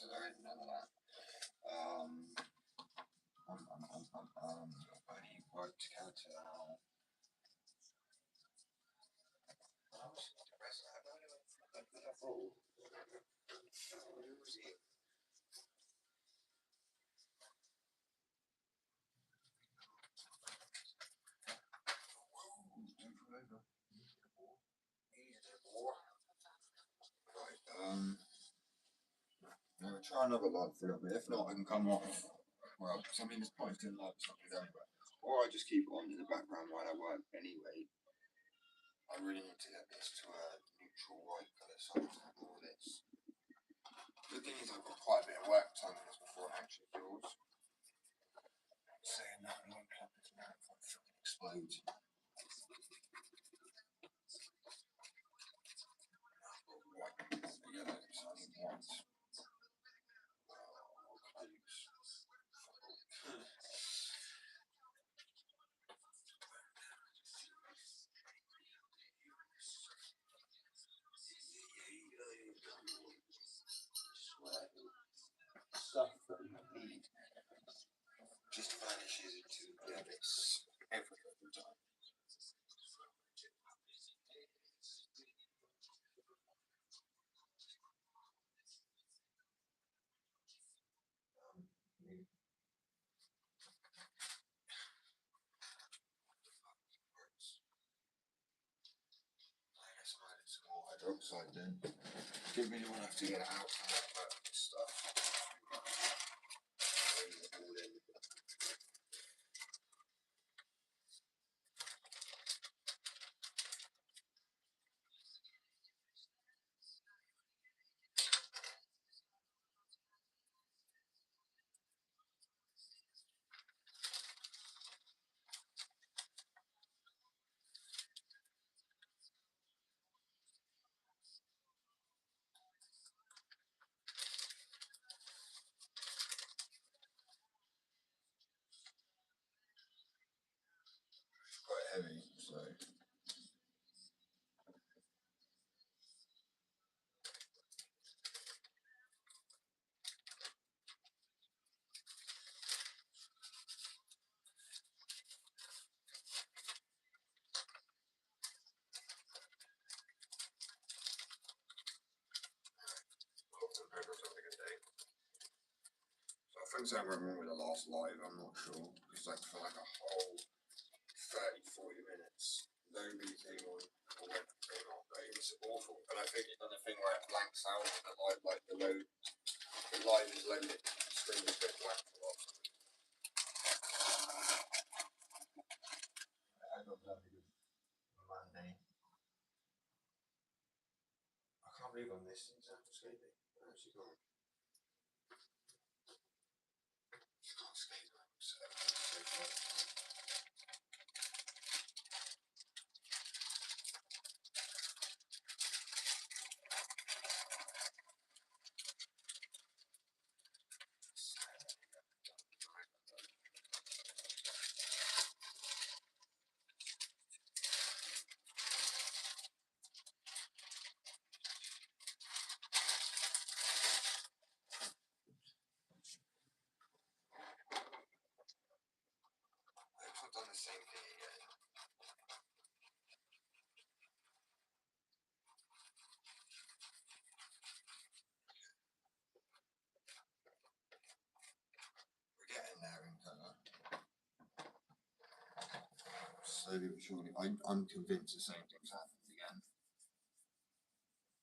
so there ain't none of that. Nobody worked counter now. I was depressed. I don't know what I thought. Who was it? Don't fall over. Easy to war. Right, I'm gonna try another light for a little bit. If not, I can come off. Well, I mean, this point can light something anyway. Or I just keep it on in the background while I work anyway. I really need to get this to a neutral white colour, so I can have all this. The thing is, I've got quite a bit of work time on this before it actually kills. Saying that, I won't clap this now before it fucking explodes. White, yellow, so I need white. Stuff that you need just vanishes into the abyss every time. I guess I added some more hydroxide then. Didn't really want to have to get it out of this stuff. It's quite heavy, so. I think something went wrong with the last live, I'm not sure. Because like for like a whole 30-40 minutes, nobody came on or came on. It was awful. And I think it done a thing where it blanks out on the live, like the live is loaded, the screen is a bit blank for lots of reason. I got that good Monday. I can't believe I'm missing Sound Escaping. I actually can't. You can't escape them, so I've done the same thing again. We're getting there in colour. Slowly but surely. I'm convinced the same thing's happened again.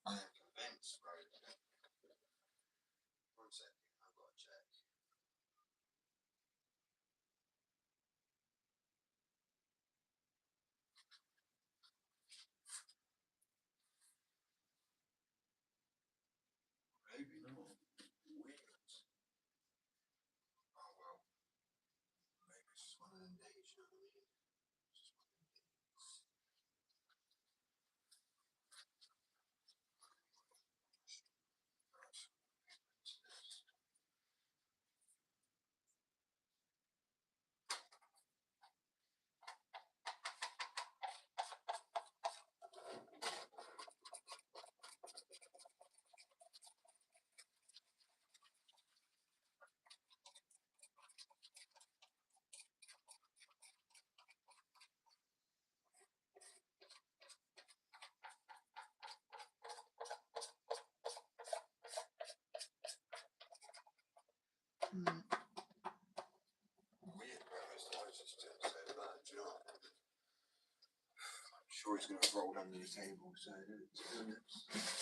I am convinced, bro. 1 second, I've got to check. Maybe not. Weird. Oh well. Maybe it's just one of them days, you know what I mean? It's just one of them days. sure it's going to roll under the table, so let's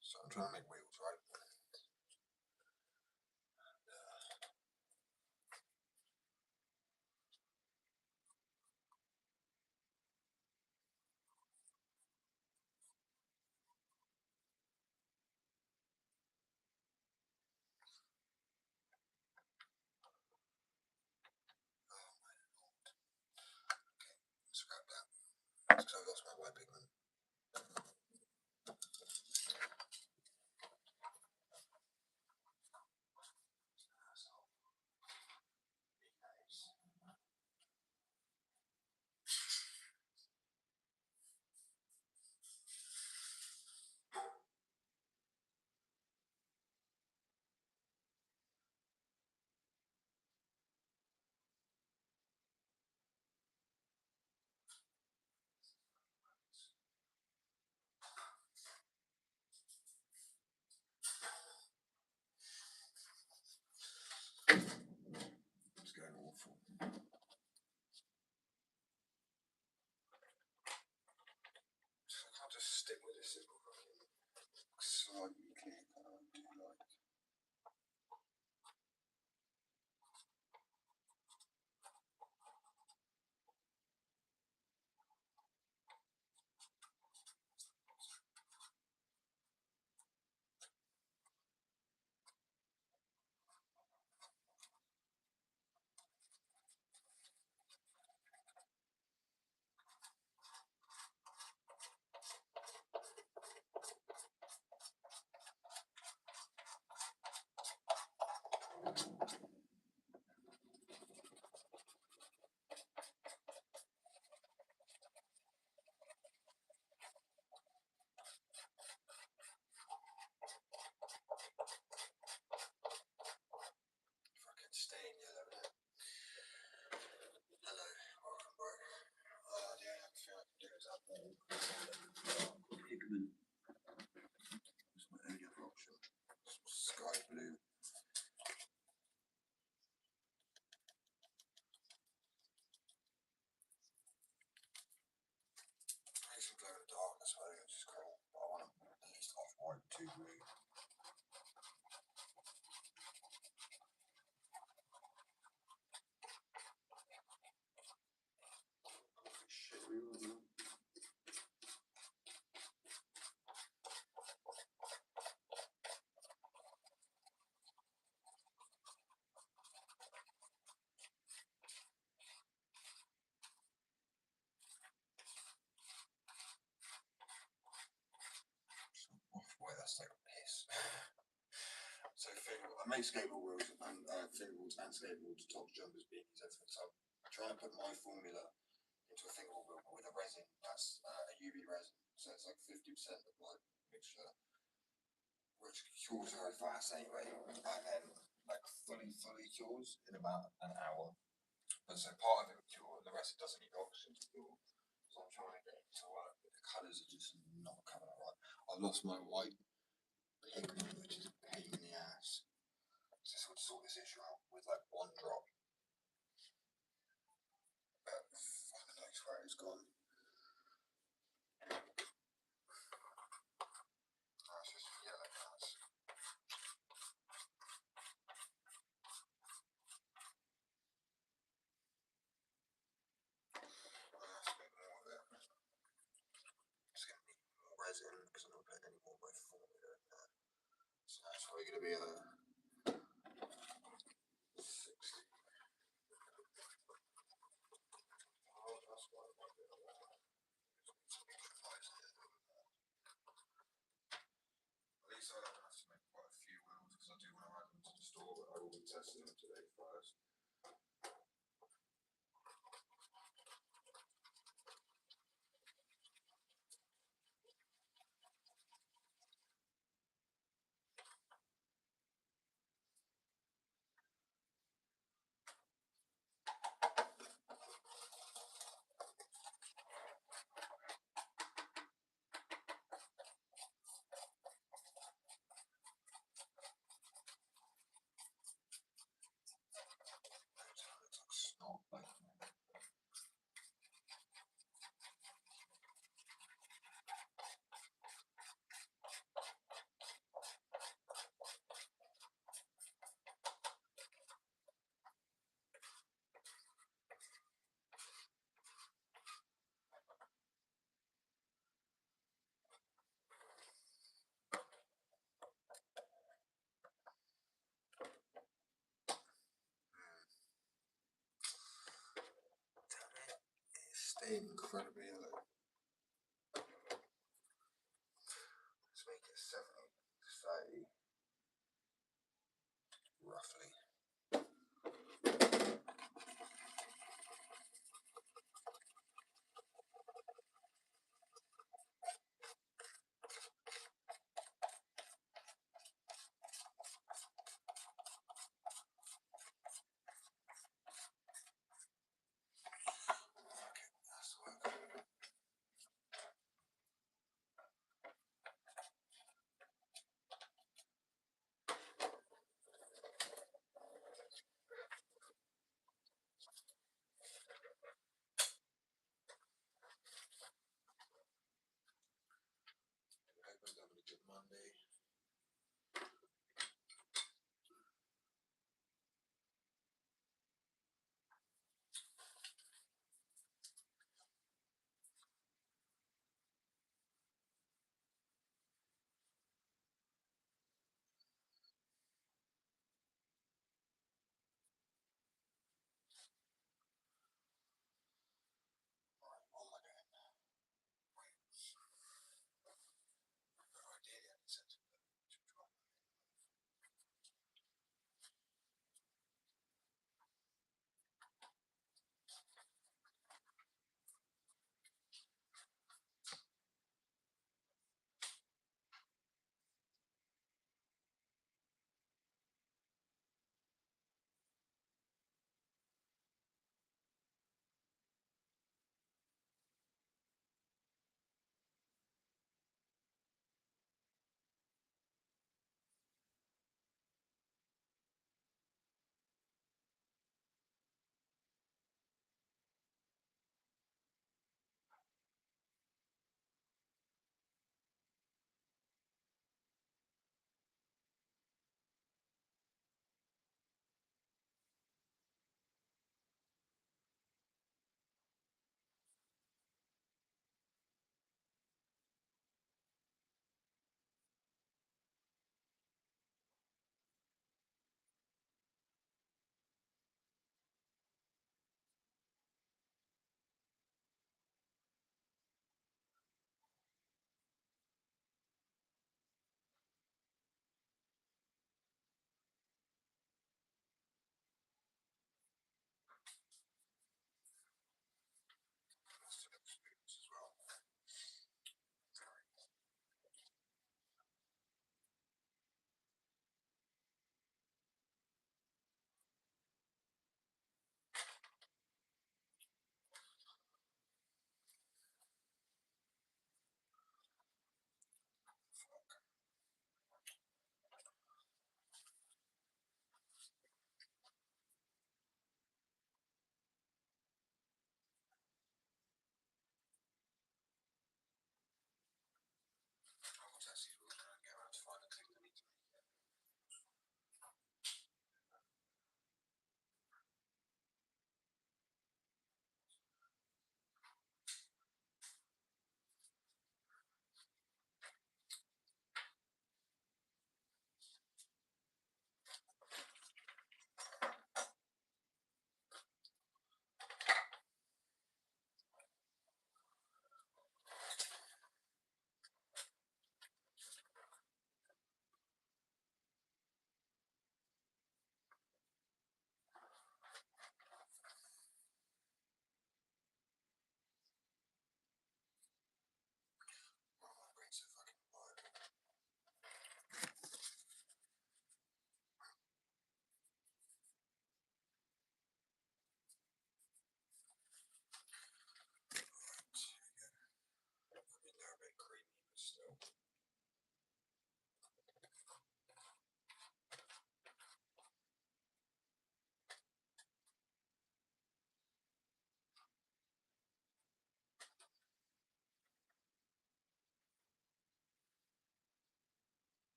So I'm trying to make wheels, right? Scrap that. Because I lost my white pigment. It's going awful. So I can't just stick with this simple slightly clear colour. I do like. Fucking stain yellow there. Hello, welcome back. The only other thing I can do is add more pigment. That's my only other option. Sky blue. too blue. Shit, we will do. Boy, that's like a piss. So I make skateboard wheels and fingerboards and skateboard top jumpers, beanies, everything. So I try and put my formula into a fingerboard wheel with a resin. That's a UV resin, so it's like 50% of my mixture, which cures very fast anyway, and then like fully cures in about an hour. But so part of it will cure, the rest it doesn't need oxygen to cure. So I'm trying to get it to work, but the colours are just not coming out right. I lost my white pigment, which is a pain in the ass. So this would sort this issue out with like one drop. But fucking knows where it's gone. Oh, it's just yellow colours. That's a bit more of it. It's going to need more resin because I'm not putting any more of my formula in there. So that's probably going to be a 60. Oh, that's why I might be able to neutralise it a little bit more. At least I don't have to make quite a few wheels because I do want to add them to the store, but I will be testing them today first. Snot, like, stayed incredibly yellow. Let's make it 70, 30, roughly. Okay, that's the work.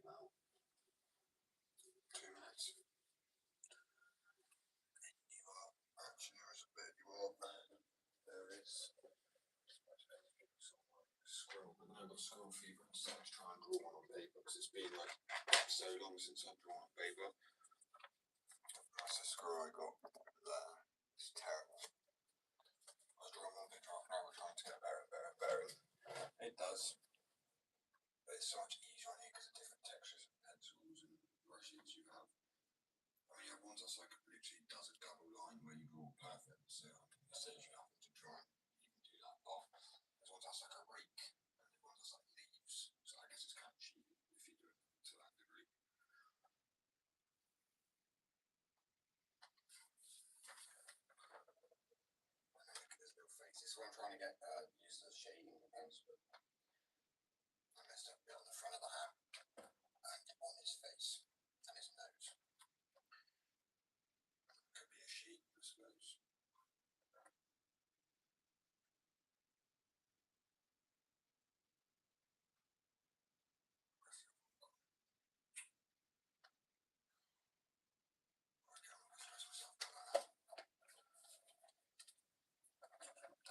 about 2 minutes. You are actually there's a bit you are there is squirrel, but then I got squirrel fever and decided to try and draw one on paper because it's been like so long since I've drawn on paper. That's the squirrel I got there. It's terrible. I was drawing one picture half an hour trying to get better and better and better. It does. But it's so much easier on here because of different textures and pencils and brushes you have. I mean, you have ones that's like literally does a double line where you draw perfect, so it saves you having to try and even do that off. There's ones that's like a rake, and there's ones that's like leaves. So I guess it's kind of cheating if you do it to that degree. And then look at his little face. This is what I'm trying to get use the shading of the pencil. I messed up a bit on the front of the hat and on his face and his nose. Could be a sheep, I suppose.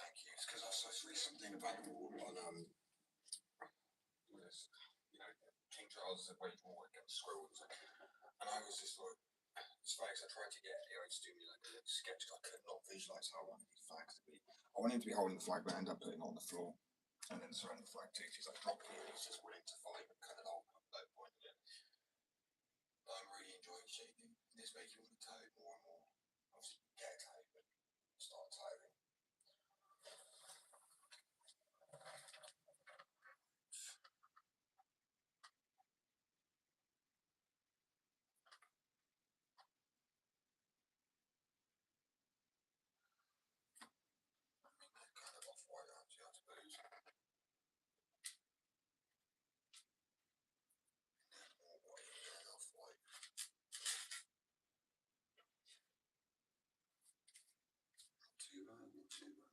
Thank you. It's because I saw something about the wall on this, King Charles is way more against squirrels, and I was just like, it's funny because I tried to get AI to do me like a little sketch because I could not visualize how I wanted these flags to be. I wanted him to be holding the flag, but I ended up putting it on the floor and then surrendering the flag too. He's like dropping it, he's just willing to fight and kind of the whole low point of it. But I'm really enjoying shading. This makes me want to tie it more and more. Obviously, get tired, but start tiring. Kind of off white, aren't you, I suppose? More white and off white. Not too bad, not too bad.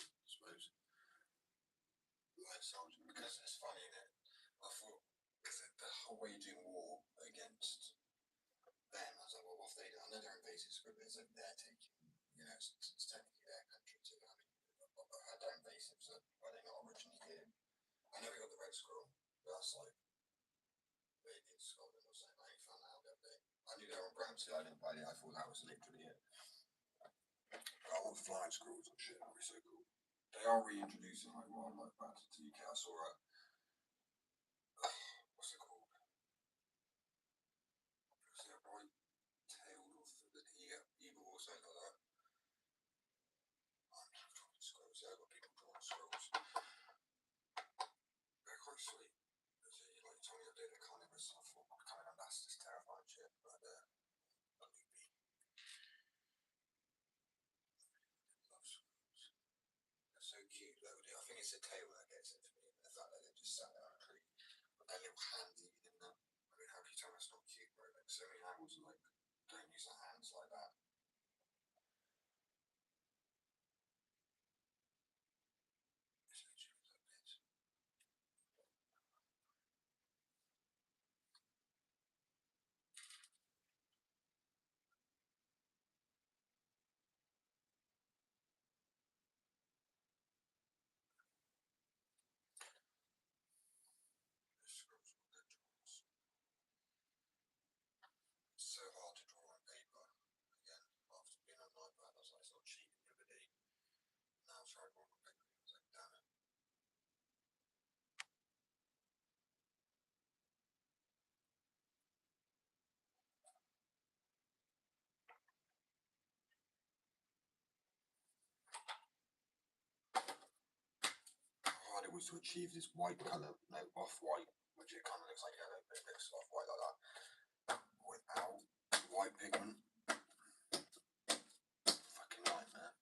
I suppose. Light sergeant, because it's funny, isn't it? I thought, because the whole way you're doing war against them, I was like, well, what if they, I know they're invasive scribblers, like they're taking, it's technically their country too. I mean, they're invasive, so why are they not originally here? I know we got the red squirrel, but that's like, maybe in Scotland or something. I ain't found that out the other day. I knew they were on Brabantse Island, but I thought that was literally it. But all the flying squirrels and shit would be so cool. They are reintroducing like wildlife back to the UK. I saw a what's it called? Was it a white-tailed or eagle or something like that? I'm not drawing squirrels. Yeah, I've got people drawing squirrels. They're quite sweet. So you like told me the other day they can't ever stuff. I can't remember. That's just terrifying shit. But love squirrels. They're so cute though. I think it's the tail that gets it for me. The fact that they just sat there on a tree with their little hands even in them. I mean, how can you tell that's not cute, bro? Like so many animals are like don't use their hands like that. It's literally like this. Squirrels with their jaws. It's so hard to draw on paper. Again, after being on an iPad, I was like, it's not cheating the other day. Now I tried drawing on paper. I was like, damn it. How hard it was to achieve this white colour, no off-white, which it kind of looks like yellow, but it looks off-white like that, without white pigment. Fucking nightmare.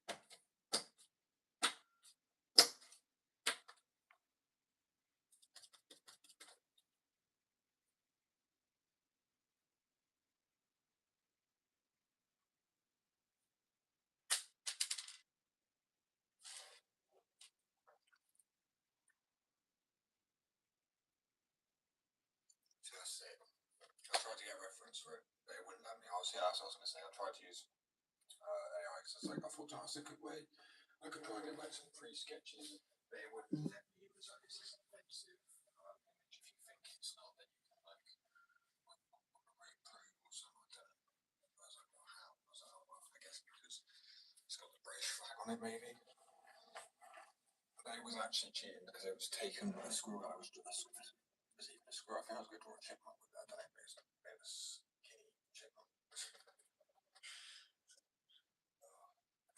it. I tried to get a reference for it, but it wouldn't let me. That's what I was going to say. I tried to use AI because I thought that's a good way. I could try and get like some pre-sketches, but it wouldn't let me. It was like this is offensive image. If you think it's not, then you can like reapprove or something like that. I was like, well, how? I was like, oh, well, I guess because it's got the British flag on it, maybe. But it was actually cheating because it was taking a screw. I was even a screw. I think I was going to draw a chipmunk with that. I don't know, but it was skinny chipmunk. It's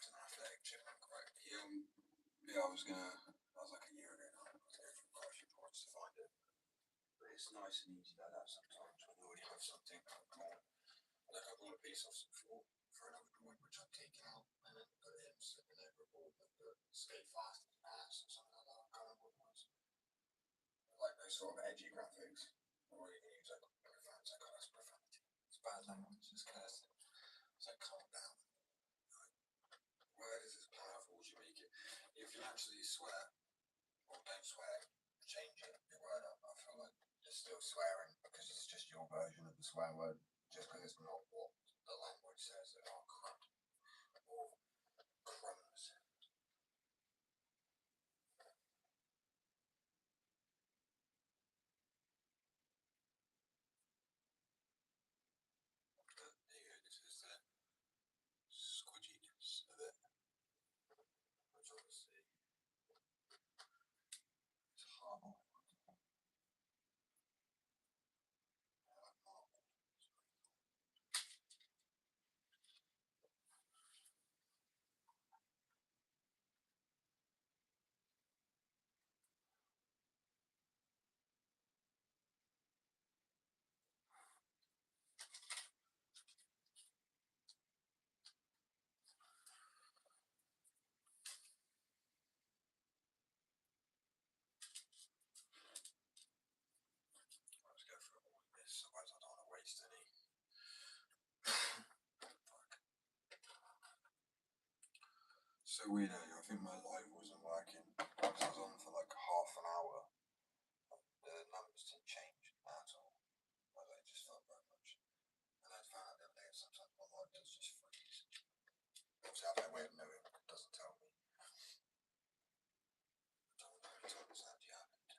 an athletic chipmunk, right? Yeah, I was like a year ago now. I was going through quite a few drawings to find it. But it's nice and easy like that sometimes when you already have something. Like I bought a piece off some floor for another drawing which I've taken out and then put it in slipping over a board with the skate fast as an ass or something like that. I can't remember what it was. Like those sort of edgy graphics. Or you can use like profanity. Like, oh, that's profanity. It's bad language, it's cursing. It's like calm down. Like, word is as powerful as you make it. If you actually swear or don't swear, change it, your word up. I feel like you're still swearing because it's just your version of the swear word. Just because it's not what the language says. It are crap or crumbs. But here, this is the squidginess of it. Which obviously is horrible. Let's go through all of this, otherwise I don't want to waste any. So weird, I think my live wasn't working. I was on for like half an hour. The numbers didn't change at all. It just felt very much. And I found out the other day sometimes my live does just freeze. Obviously, I have no way of knowing. It doesn't tell me. I don't know how many times that actually happened.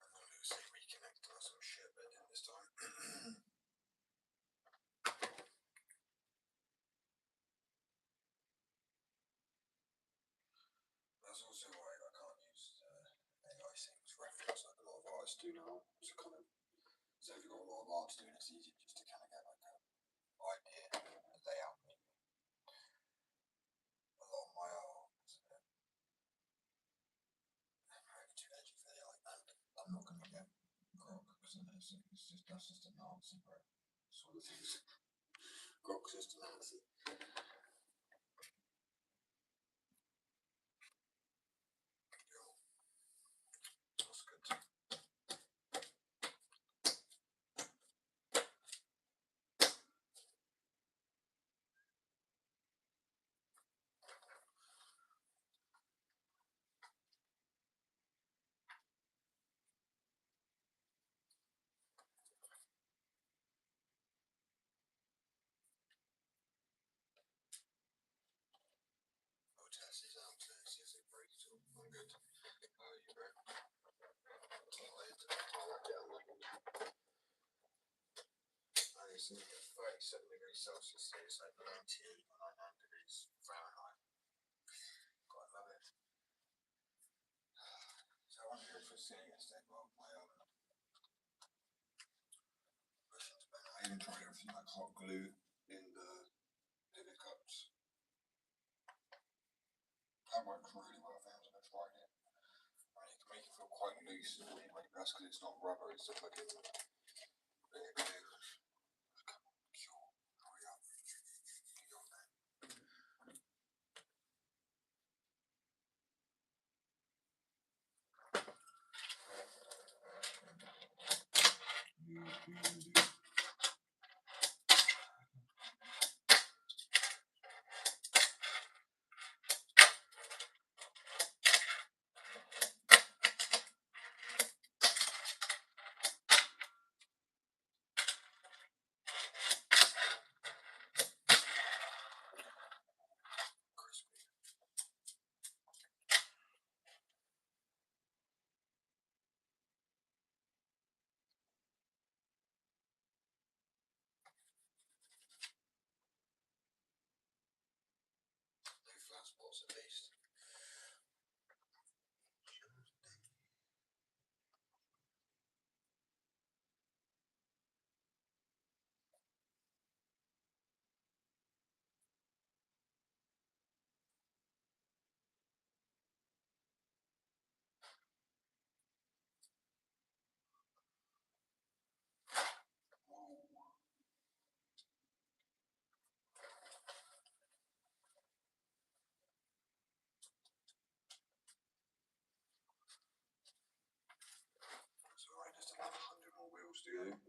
I'm going to say reconnect or some shit, but in this time. That's also why I can't use AI things reference like a lot of artists do now. So if you've got a lot of artists doing it, it's easy just to kind of get like a idea, a layout. A lot of my art is too edgy for the AI, and I'm not going to get Grok because that's just a Nazi, bro. Sort of things. Grok's just a Nazi. That's good. Oh, test these out today, see if they break at all. I'm good. How are you, bro? It's 37 degrees Celsius, so it's like 98 or 99 degrees Fahrenheit. Quite love it. So I wonder if we're seeing yesterday, well, my cushions better. I even tried everything like hot glue in the divot cups. That works really well for him, I've tried it. I mean, it can make it feel quite loose and weird, like that's because it's not rubber, it's just like a glue. Come on, cure. Hurry up. Get on there. spots at least. Alright, just about 100 more wheels to go.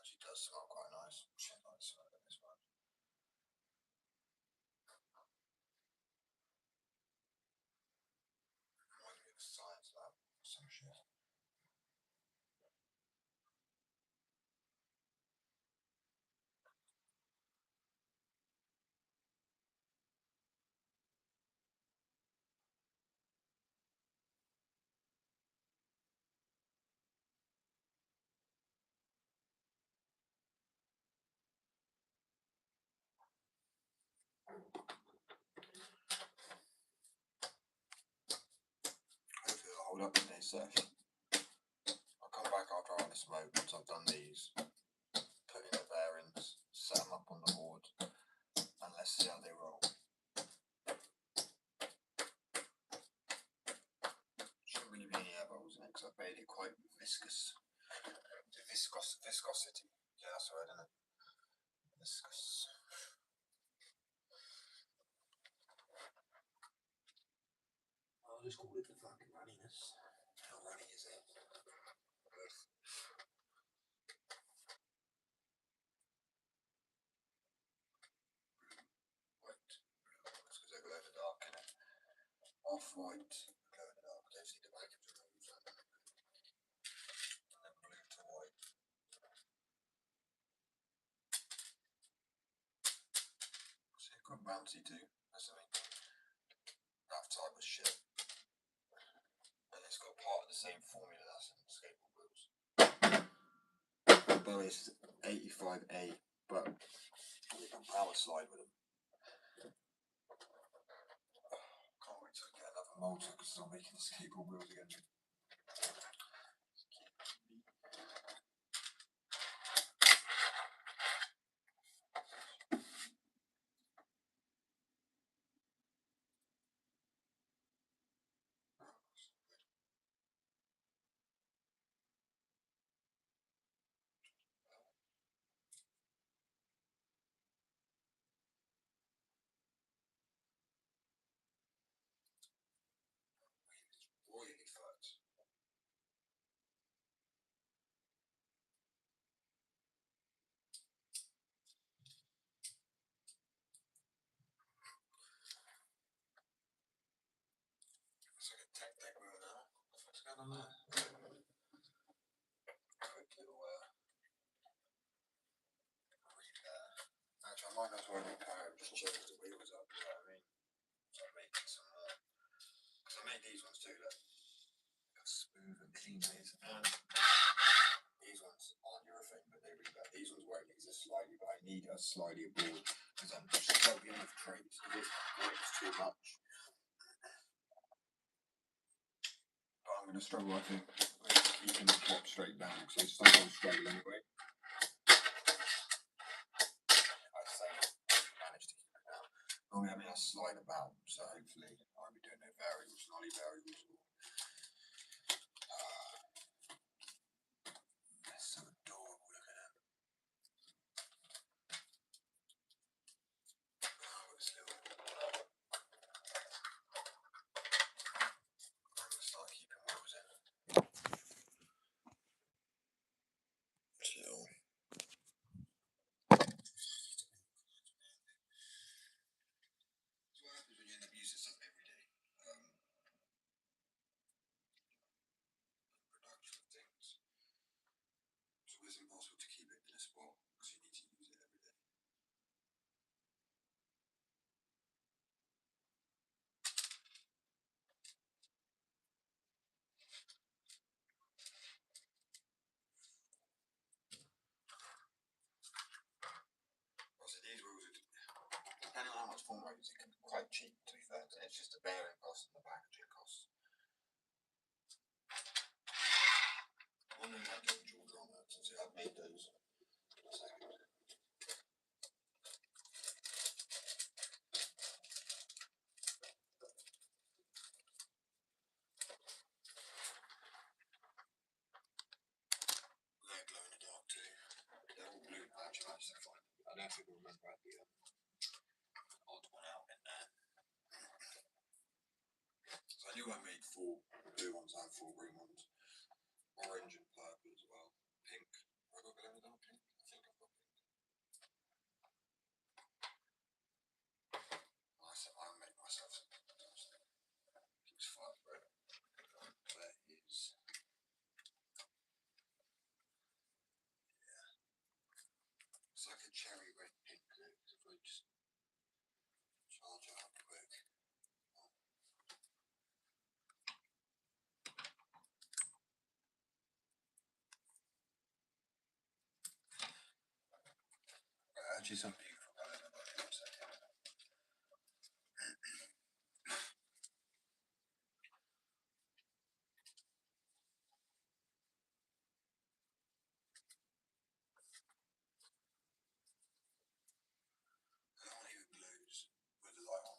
Actually does smell quite nice. Shit, like the smell of this one. Reminds me of a science lab or some shit. Hopefully it'll hold up today's session. I'll come back after I have a smoke once I've done these, put in the bearings, set them up on the board, and let's see how they roll. Shouldn't really be any air bubbles in it because I've made it quite viscous. Viscosity. Yeah, that's the word, isn't it? Viscous. I'll just call it the fucking runniness. How runny is it? White. That's because they glow in the dark, innit? Off-white, glow in the dark. I don't see the vacuums removed. And then blue to white. See, it's quite bouncy too. That's the main thing. That type of shit. And it's got part of the same formula that's in skateboard wheels. Although it's 85A, but you can power slide with them. Can't wait to get another motor because I'm making skateboard wheels again. Really fat. It's like a tech deck wheel now. What's going on there? Quick little repair. Actually, I might as well repair it, just check if the wheels up, you know what I mean? So I'm making some more. Because I made these ones too, look. How smooth and clean these. And these ones aren't urethane, but they repair. These ones won't exist slightly, but I need a slightly board because I'm just struggling with traits. If it breaks too much. But I'm going to struggle, I think, with keeping the top straight down because I sometimes struggle anyway. I'd say I managed to keep it down. Normally, I mean, I slide about, so hopefully I'll be doing no variables, nollie variables. They're so adorable, look at them. Oh, it's little uniform rates, it can be quite cheap to be fair. It's just the bearing cost and the packaging cost. I wonder if I can draw on that since I've made those. They're glow in the dark too. They're all blue patch. I managed to find them. I don't think I remember at the odd one out in there. So I knew I made 4 blue ones and 4 green ones. Orange and purple as well. Pink. Have I got glow in the dark pink? I think I've got pink. I'll make myself some pink. It's fine, right? Where is... It's like a cherry red pink though, if I just charge it up quick. Actually, some beautiful colours. That one even glows with the light on.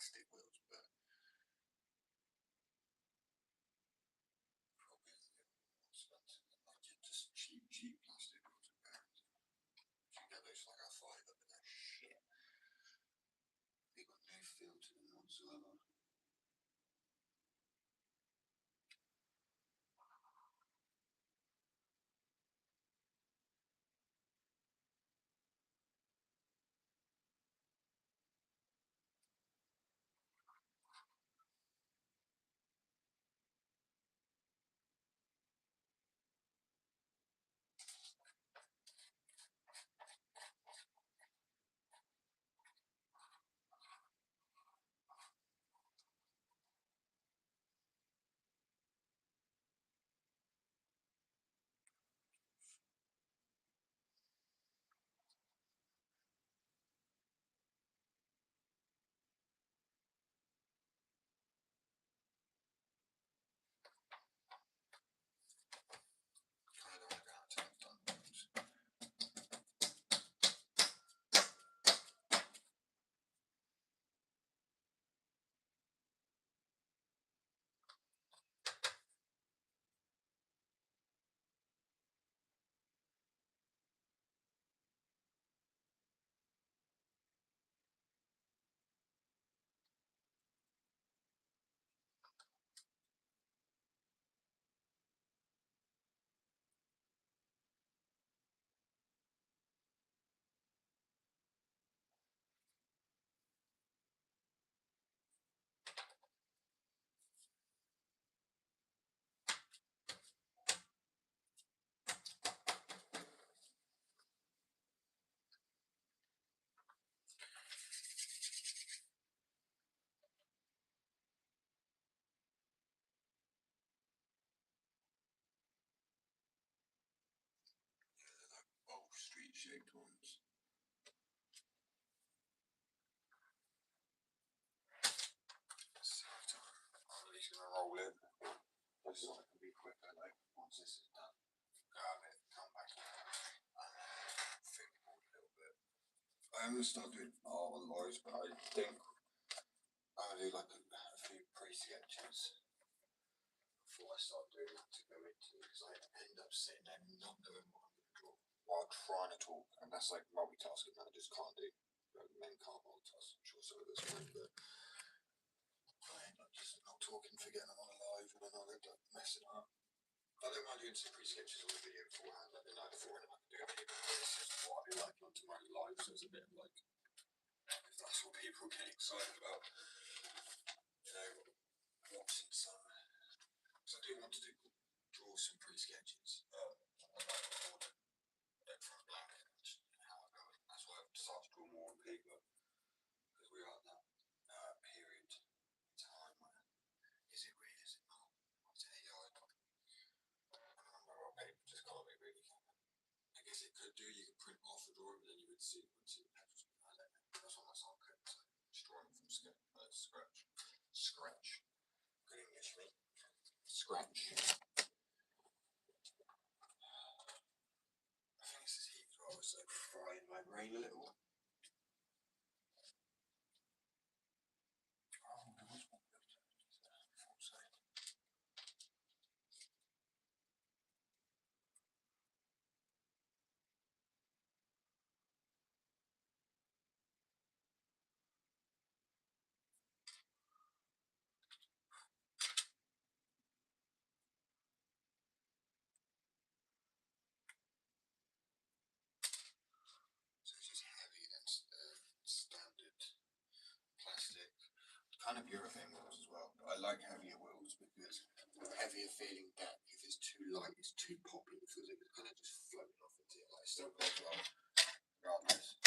plastic wheels, but probably a little more expensive than like just cheap plastic wheels and bearings. You can get those for like a fiver, but they're shit. They got no feel to them whatsoever. Kind of like that. I've done those. Bowl street shaped ones. So I'm at least gonna roll in. Just so I can be quicker, like once this is done. Grab it, come back and fingerboard a little bit. I'm gonna start doing art on Lois, but I think I'm gonna do like a few pre-sketches before I start doing that to go into, because I end up sitting there not knowing what I'm gonna draw while trying to talk, and that's like multitasking that I just can't do. Men can't multitask. I'm sure some of us can, but I end up just not talking, forgetting I'm on a live, and then I'll end up messing up. I don't mind doing some pre-sketches on the video beforehand, like the night before, and I can do a video. This is what I like on tomorrow's live, so it's a bit of like, if that's what people get excited about, you know, watching some. Because I do want to draw some pre-sketches. I like recording it from blank and how I go. That's why I've decided to draw more on paper, because we are at that period in time where is it real, is it not? What's AI? And on paper just can't be really. I guess it could do. You could print off a drawing, and then you would see the pencils. I don't know. That's what that's archaic. So just drawing from scratch. Scratch. Good English, me. Scratch. I think this is heat as well, so frying my brain a little. Oh, there was one filter. So it's just heavy than standard plastic. Kind of urethane wheels as well. But I like heavier wheels because heavier feeling deck, if it's too light, it's too poppy. It feels like it's kind of just floating off into it. Like still goes well, regardless.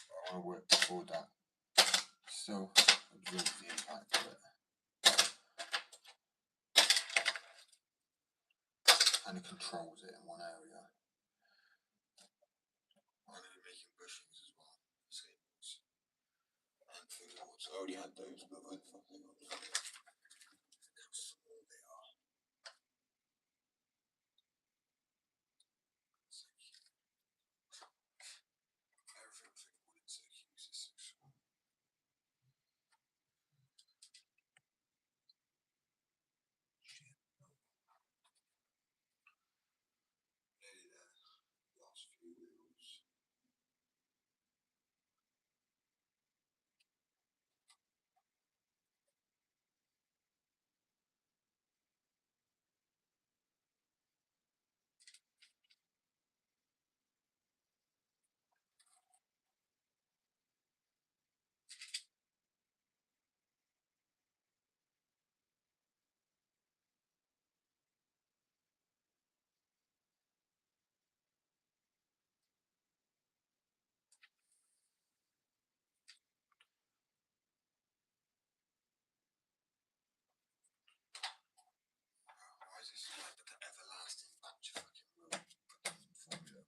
But I want to work toward that. Still absorbs the impact of it. Kind of controls it in one area. I'm going to be making bushings as well. Skateboards. And fingerboards. I already had those, but where the fuck they got them? Look how small they are. So cute. Everything fingerboard is so cute. It's so small. last few wheels. Why is this like the everlasting bunch of fucking wheels? Formula.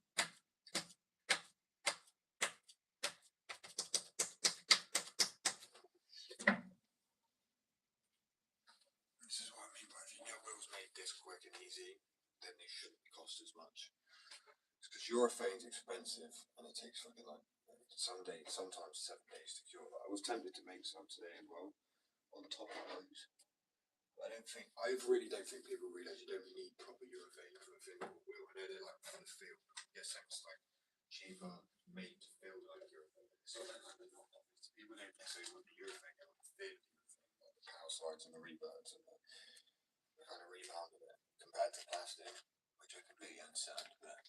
This is what I mean by if you get wheels made this quick and easy, then they shouldn't cost as much. It's because urethane's expensive and it takes fucking like sometimes 7 days to cure. I was tempted to make some today as well, on top of those. I really don't think people realise you don't need proper urethane for a fingerboard wheel. I know they're like for the field. Yes, it's like cheaper, made to feel like urethane. So like they're not obvious. People don't necessarily want the urethane, they want the thin urethane, like the power slides and the rebirds and the kind of rebound of it compared to plastic, which I completely understand. But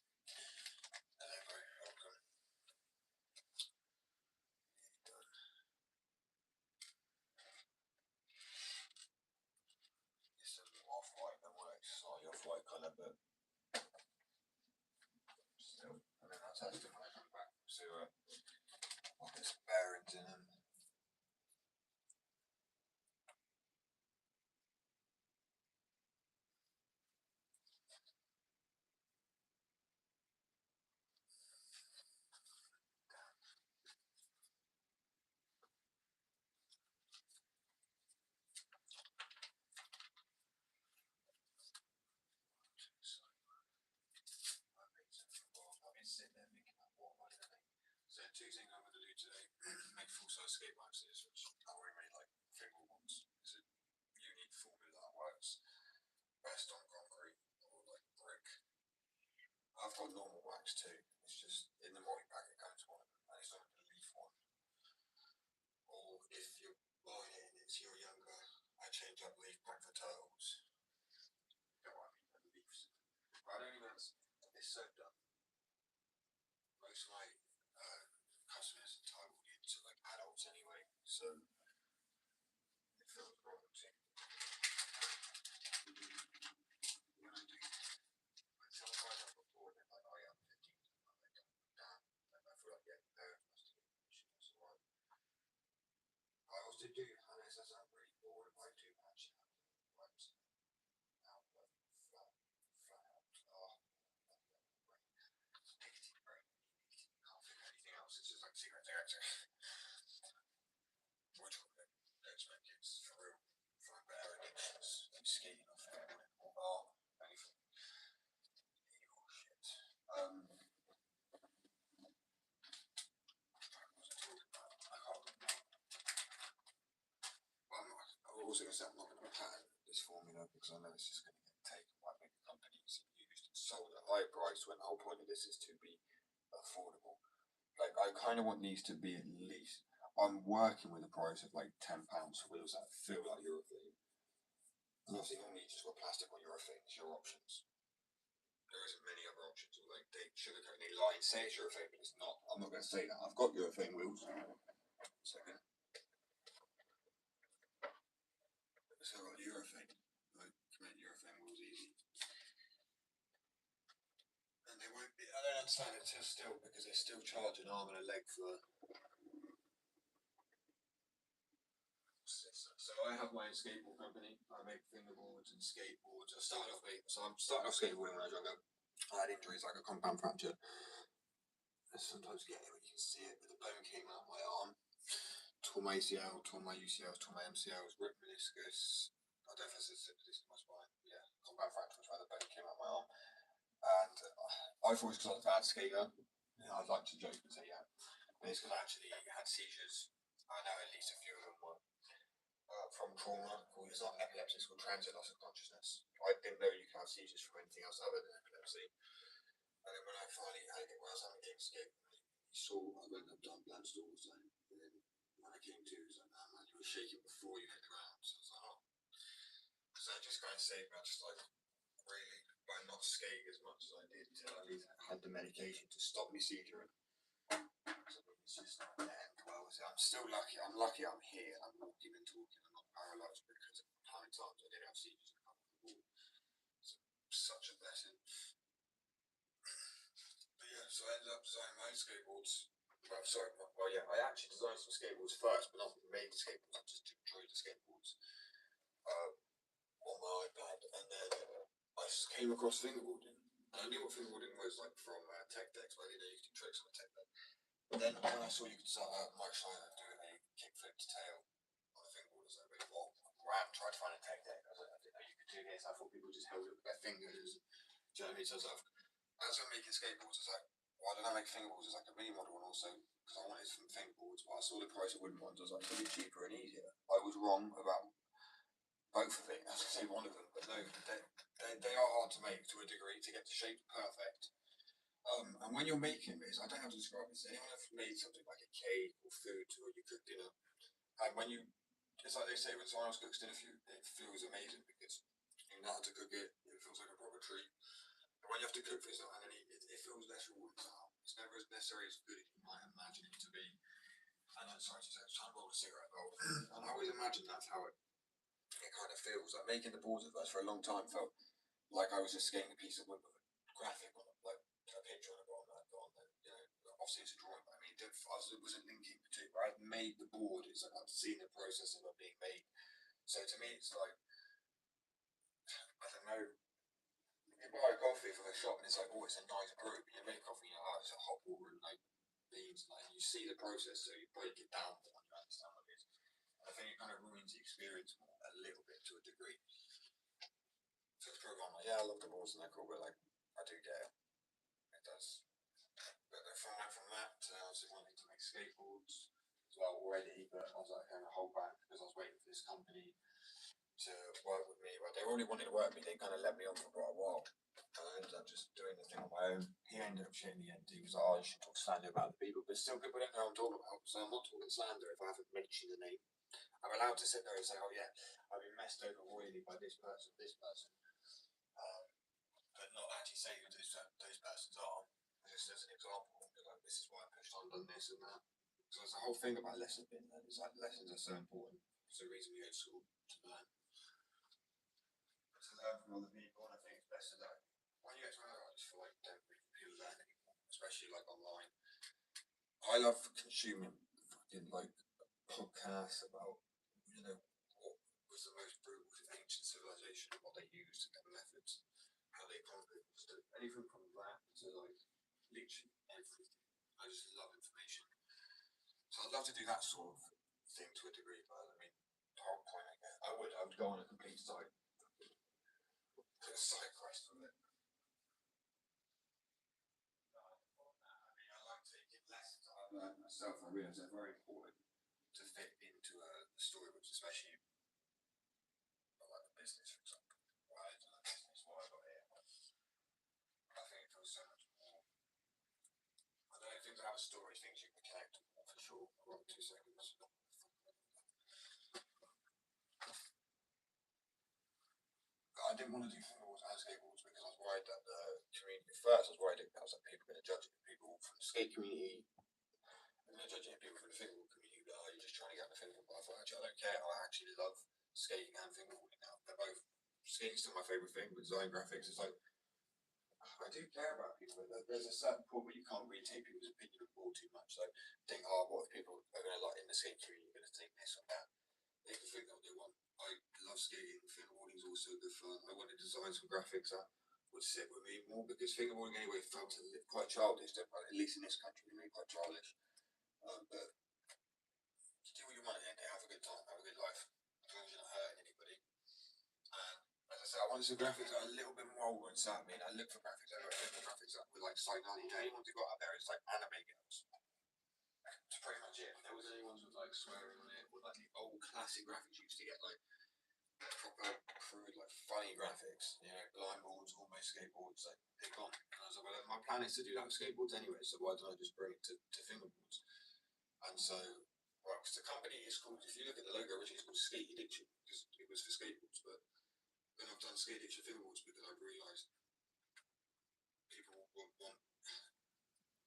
they're very welcome. It's a little off-white, don't work slightly off-white colour, but still, I mean, I'll test it when I come back. So, I'll get some bearings in them. I've been sitting there thinking about what am I going to make. So, two things I'm going to do today: make full-size skate boxes, which I already made like finger ones. It's a unique formula that works best on concrete or like brick. I've got normal wax too. It's just in the multi pack it comes one, and it's not a leaf one. Or if you're buying it and it's you're younger, I change up leaf pack for turtles. You know what I mean? The leaves. I don't even. It's so done. Most of my customers are titled into like adults anyway, so it feels wrong to. When I do, like some guys I've got bored and like, oh yeah, I'm 15, I'm like, damn, like, I feel like getting there must be that's alright. I also do, unless I'm really bored by too much, like out like flat out. Oh, nicotine brain. Can't think of anything else. It's just like cigarette. We're talking about don't smoke kids for real. For better addictions, skating off or anything. Evil shit. What was I talking about? I can't remember. I'm also going to say I'm not going to patent this formula because I know it's just going to get taken by big companies and used and sold at a high price when the whole point of this is to be affordable. Like, I kind of want these to be at least. I'm working with a price of like £10 for wheels that feel like urethane. And obviously, normally you just got plastic or urethane, it's your options. There isn't many other options, or like they sugarcoat, they lie and say it's urethane, but it's not. I'm not going to say that. I've got urethane wheels. Second. So I've got urethane. Like, make urethane wheels easy. And they won't be. I don't understand it still because they still charge an arm and a leg for. So I have my own skateboard company. I make fingerboards and skateboards. I'm starting off skateboarding when I was younger. I had injuries like a compound fracture. I sometimes get it when you can see it, but the bone came out of my arm. Tore my ACL, tore my UCL, tore my MCLs, ripped meniscus. I don't know if it's in my spine. Yeah, compound fracture was where the bone came out of my arm. And I thought it was because I was a bad skater. I'd like to joke and say, yeah. But it's because I actually had seizures. I know at least a few of them were from trauma. It's not epilepsy, it's called transient loss of consciousness. I didn't know you can have seizures from anything else other than epilepsy. And then when I finally had it, when I was having a game skate, he saw I went up done plan stalls, and then when I came to, he was like, "Nah, man, you were shaking before you hit the ground." So I was like, "Oh." So it just kind of saved me. I just like really by not skating as much as I did till I least had the medication to stop me seizuring. So it's just like, and well, I'm still lucky. I'm lucky I'm here. I'm walking and talking. I'm not paralysed because of how many times I did have seizures and come off the wall. It's such a blessing. But yeah, so I ended up designing my own skateboards. Well, sorry, well, yeah, I actually designed some skateboards first, but not made the skateboards. I just enjoyed the skateboards on my iPad, and then I came across fingerboarding. And I knew what fingerboarding was like from Tech Decks, but I didn't know you could do tricks on a Tech Deck. But then when I saw you could start Mike Schneider doing a kickflip to tail on a fingerboard, I was like, wait, what? Ran, tried to find a Tech Deck. I was like, I didn't know you could do this. I thought people just held it with their fingers. Do you know what I mean? So I was like, as I'm making skateboards, I was like, why don't I make fingerboards as like a mini model, and also because I wanted some fingerboards, but I saw the price of wooden ones, I was like, it's gonna be cheaper and easier. I was wrong about both of it. I was gonna say one of them, but no, they are hard to make to a degree to get the shape perfect. And when you're making this, I don't know how to describe this. Anyone ever made something like a cake or food or you cook dinner? And when you, it's like they say, when someone else cooks dinner for you, it feels amazing because you know how to cook it. It feels like a proper treat. But when you have to cook for yourself and then eat it, it feels less raw and sour. It's never as necessarily as good as you might imagine it to be. And then, sorry, just trying to roll a cigarette bowl. And I always imagine that's how it kind of feels. Like making the boards at first for a long time felt like I was just skating a piece of wood with a graphic on it, like a picture on the bottom that I'd got on there. You know, obviously it's a drawing, but I mean, I wasn't linking to it. I'd made the board, it's like I'd seen the process of it being made. So to me, it's like, I don't know, you buy a coffee from a shop and it's like, oh, it's a nice brew. But you make coffee, you're like, oh, it's a hot water and like beans. Like you see the process, so you break it down more and you understand what it is. And I think it kind of ruins the experience more a little bit to a degree. So it's probably gone like, yeah, I love the boards and they're cool, but like, I do get it. It does. But from that to I was wanting to make skateboards as well already, but I was like, going to hold back because I was waiting for this company to work with me. But they already wanted to work with me. They kind of let me on for quite a while. And I ended up just doing the thing on my own. He ended up shitting the end. He was like, oh, you should talk slander about the people. But still, people don't know what I'm talking about. So I'm not talking slander if I haven't mentioned the name. I'm allowed to sit there and say, oh, yeah, I've been messed over royally by this person, but not actually say who those persons are. Just as an example, like, this is why I pushed on, done this and that. So it's the whole thing about lessons being learned. It's like lessons are so important. It's the reason we go to school to learn. To learn from other people, and I think it's best to learn. When you get to adult, I just feel like you don't really feel learn anymore, especially like online. I love consuming fucking like podcasts about, you know, what was the most brutal ancient civilization, what they used, their methods, how they conquered, anything from that to like literally everything. I just love information. So I'd love to do that sort of thing to a degree, but I mean, the whole point, I would go on a complete side quest with it. I mean, I like taking lessons I've learned myself. I realise they're very important to fit into a storybooks, especially like a business, for example. Right, business, what I got here. I think it feels so much more. I don't know, things that have a story, things you can connect to more for sure. I've got 2 seconds. I didn't want to do fingerboards and skateboards because I was worried that the community, first, I was worried that I was like, people going to judge it. People from the skate community, and they're judging people from the fingerboard community, but you're just trying to get on the fingerboard. But I thought, actually, I don't care. I actually love skating and fingerboarding now. They're both, skating's still my favourite thing, but design graphics is like, I do care about people. There's a certain point where you can't really take people's opinion on board too much. So think, oh, what if people are going to like in the skate community going to think this or that? They can think what they want. I love skating. Fingerboarding is also good fun. I want to design some graphics that would sit with me more because fingerboarding anyway felt quite childish. At least in this country, they made quite childish. But you do what you want at the end. Have a good time. Have a good life. As long as you're not hurting anybody. And as I said, I wanted some graphics that are a little bit more older and so I mean, I look for graphics. I look for graphics that were like Saigani. Anyone who got up there is like anime girls. That's pretty much it. If there was any ones with like swearing on it, or like the old classic graphics you used to get, like proper crude, like funny graphics, you know, blind boards, almost skateboards, like they're gone. And I was was like, well, my plan is to do that with skateboards anyway, so why don't I just bring it to fingerboards? And so, well, because the company is called, if you look at the logo, originally it's called Skate Addiction, because it was for skateboards, but then I've done Skate Addiction fingerboards because I've realised people want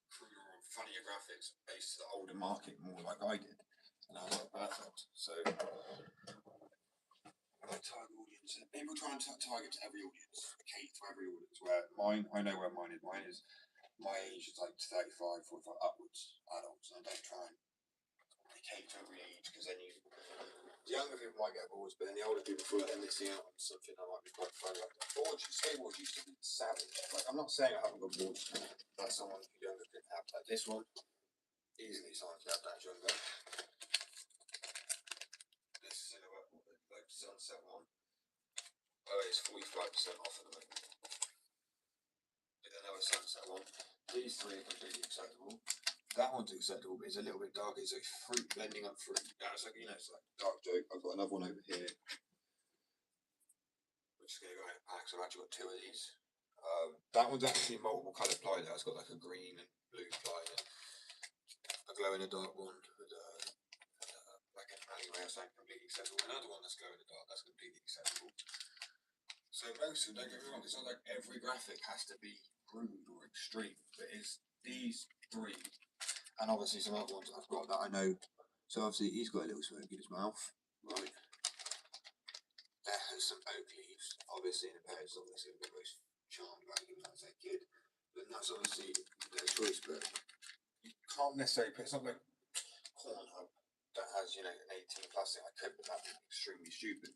cruder or funnier graphics based to the older market more like I did. And I was like, perfect. So, my target audience, people try and target to every audience, cater to every audience, where mine, I know where mine is. Mine is, my age is like 35, 45 upwards, adults, and I don't try and cater to every age, because then the younger people might get bored, but then the older people feel like they're missing out on something that might be quite fun. Like boards, skateboards used to be savage. Like, I'm not saying I haven't got boards that someone younger could have, like this one, easily someone could have that younger. This silhouette, like sunset one, oh, it's 45% off at the moment. Another sunset one. These three are completely acceptable. That one's acceptable, but it's a little bit darker. It's like fruit blending up fruit. Now it's like, it's like dark joke. I've got another one over here, which is going to go in a pack. So I've actually got two of these. That one's actually multiple coloured ply there. It's got like a green and blue ply in it. A glow in the dark one with like an alleyway or something, completely acceptable. Another one that's glow in the dark, that's completely acceptable. So most of them, don't get me wrong, it's not like every graphic has to be rude or extreme, but it's these three, and obviously some other ones I've got that I know. So obviously he's got a little smoke in his mouth, right? There has some oak leaves, obviously in a pair. It's obviously the most charmed about him as a kid, but that's obviously their choice. But you can't necessarily put, it's not like Pornhub that has, an 18 plus thing. I could, but that'd be extremely stupid.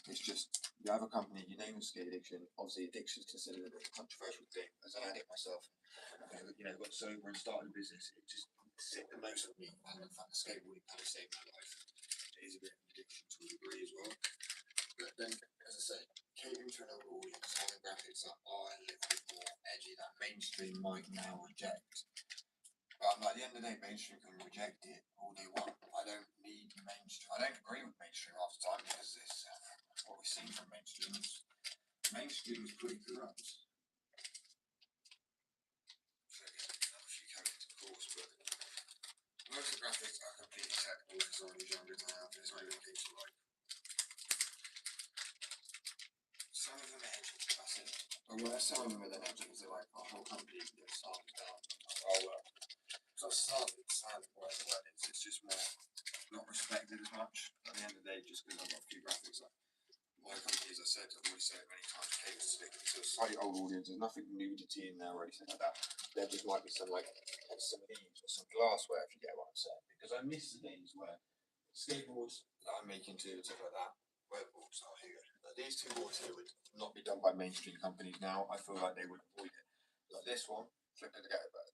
It's just, you have a company, you name it Skate Addiction. Obviously, addiction is considered a bit of a controversial thing. As an addict myself, got sober and started a business, it just sick the most of me. And in fact, skateboarding kind of saved my life. It is a bit of an addiction to a degree as well. But then, as I say, catering to an older audience, having graphics that are a little bit more edgy, that mainstream might now reject. But at the end of the day, mainstream can reject it all they want. I don't need mainstream. I don't agree with mainstream half the time, because it's what we've seen from mainstream. Mainstream is pretty corrupt. So yeah, a few characters, of course, but most of the graphics are completely acceptable for someone who's younger than I am. It's not even a case of like, some of them are edgy, that's it. But where some of them are then edgy, because they're like, our whole company gets started down. So I've started silent, whatever the word is, it's just more not respected as much. At the end of the day, just because I've got a few graphics, like my company, as I said, I've always said it many times, caters to a slightly old audience. There's nothing nudity in there or anything like that. There just might be some some leaves or some glassware, if you get what I'm saying. Because I miss the days where skateboards that I'm making too, and stuff like that, where boards are here. These two boards here would not be done by mainstream companies now. I feel like they would avoid it. Like this one, flip it together, but